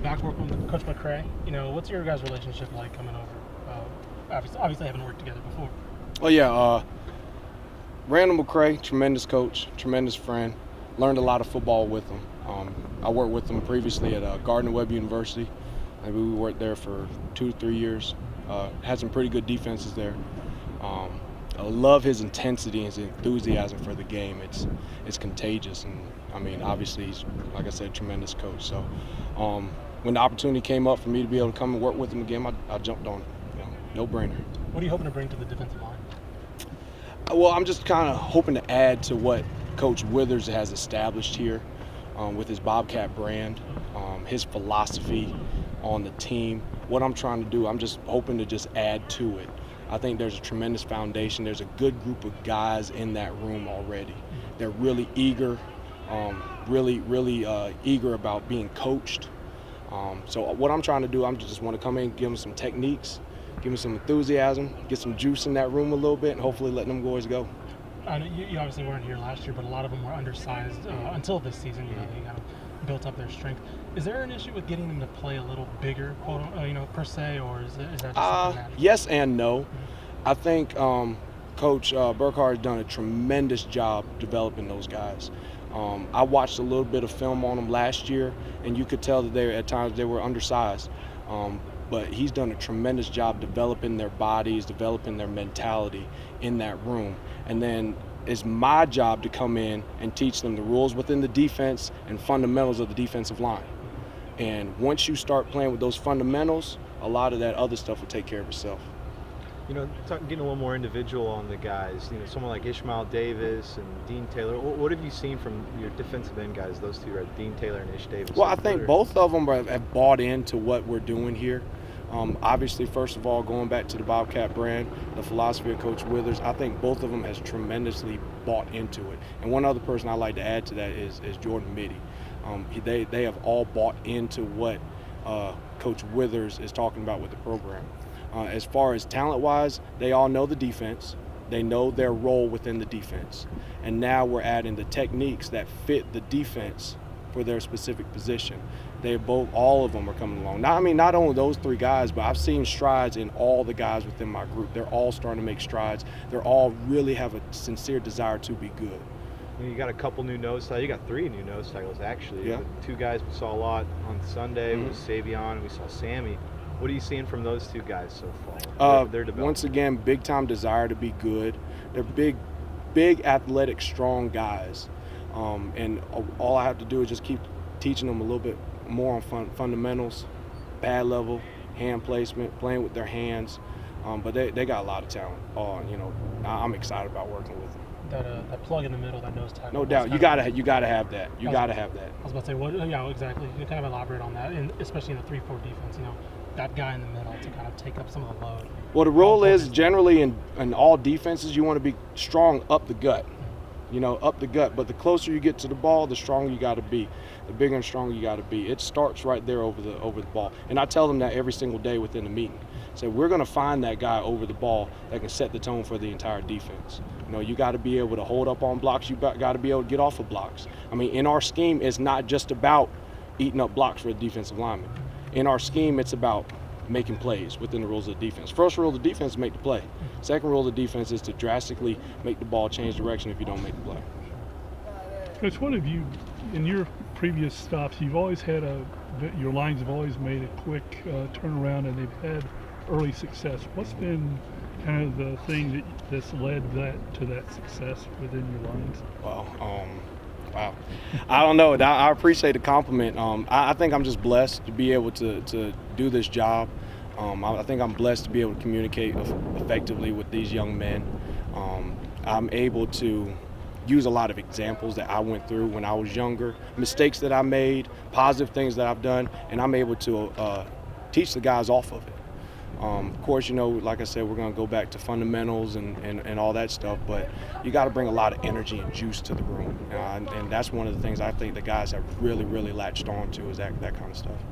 Back working with Coach McCray. What's your guys' relationship like coming over? Obviously, haven't worked together before. Oh yeah, Randall McCray, tremendous coach, tremendous friend. Learned a lot of football with him. I worked with him previously at Gardner-Webb University, and we worked there for 2 to 3 years. Had some pretty good defenses there. I love his intensity and his enthusiasm for the game. It's contagious, and I mean, obviously, he's, like I said, a tremendous coach. So when the opportunity came up for me to be able to come and work with him again, I jumped on it. No brainer. What are you hoping to bring to the defensive line? Well, I'm just kind of hoping to add to what Coach Withers has established here with his Bobcat brand, his philosophy on the team. What I'm trying to do, I'm just hoping to just add to it. I think there's a tremendous foundation. There's a good group of guys in that room already. They're really eager, really eager about being coached. So what I'm trying to do, I just want to come in, give them some techniques, give them some enthusiasm, get some juice in that room a little bit, and hopefully let them boys go. I know you obviously weren't here last year, but a lot of them were undersized until this season. They kind of built up their strength. Is there an issue with getting them to play a little bigger, per se, or is that just something that? Yes and no. I think Coach Burkhardt has done a tremendous job developing those guys. I watched a little bit of film on them last year, and you could tell that at times they were undersized. But he's done a tremendous job developing their bodies, developing their mentality in that room. And then it's my job to come in and teach them the rules within the defense and fundamentals of the defensive line. And once you start playing with those fundamentals, a lot of that other stuff will take care of itself. Getting a little more individual on the guys, someone like Ishmael Davis and Dean Taylor. What have you seen from your defensive end guys, those two, right? Dean Taylor and Ish Davis? Well, I think both of them have bought into what we're doing here. Obviously, first of all, going back to the Bobcat brand, the philosophy of Coach Withers, I think both of them has tremendously bought into it. And one other person I'd like to add to that is Jordan Mitty. They have all bought into what Coach Withers is talking about with the program. As far as talent-wise, they all know the defense. They know their role within the defense. And now we're adding the techniques that fit the defense for their specific position. All of them are coming along. Not only those three guys, but I've seen strides in all the guys within my group. They're all starting to make strides. They're all really have a sincere desire to be good. You got a couple new nose tackles. You got 3 new nose tackles, actually. Yeah. The 2 guys we saw a lot on Sunday was Savion, and we saw Sammy. What are you seeing from those 2 guys so far? Their development? Once again, big-time desire to be good. They're big, athletic, strong guys. And all I have to do is just keep teaching them a little bit more on fundamentals, pad level, hand placement, playing with their hands. But they got a lot of talent. I'm excited about working with them. That plug in the middle, that nose tackle. No doubt, you gotta have that. You gotta have that. I was about to say, exactly. You kind of elaborate on that, and especially in the 3-4 defense. That guy in the middle to kind of take up some of the load. Well, the role is generally in all defenses, you want to be strong up the gut. Up the gut. But the closer you get to the ball, the stronger you got to be. The bigger and stronger you got to be. It starts right there over the ball. And I tell them that every single day within the meeting. So we're going to find that guy over the ball that can set the tone for the entire defense. You got to be able to hold up on blocks. You got to be able to get off of blocks. In our scheme, it's not just about eating up blocks for a defensive lineman. In our scheme, it's about making plays within the rules of the defense. First rule of the defense is make the play. Second rule of the defense is to drastically make the ball change direction if you don't make the play. Coach, what have you, in your previous stops, you've always had your lines have always made a quick turnaround, and they've had early success. What's been kind of the thing that's led to that success within your lines? Wow. I don't know. I appreciate the compliment. I think I'm just blessed to be able to do this job. I think I'm blessed to be able to communicate effectively with these young men. I'm able to use a lot of examples that I went through when I was younger, mistakes that I made, positive things that I've done, and I'm able to teach the guys off of it. Of course, like I said, we're going to go back to fundamentals and all that stuff, but you got to bring a lot of energy and juice to the room. And that's one of the things I think the guys have really latched on to is that kind of stuff.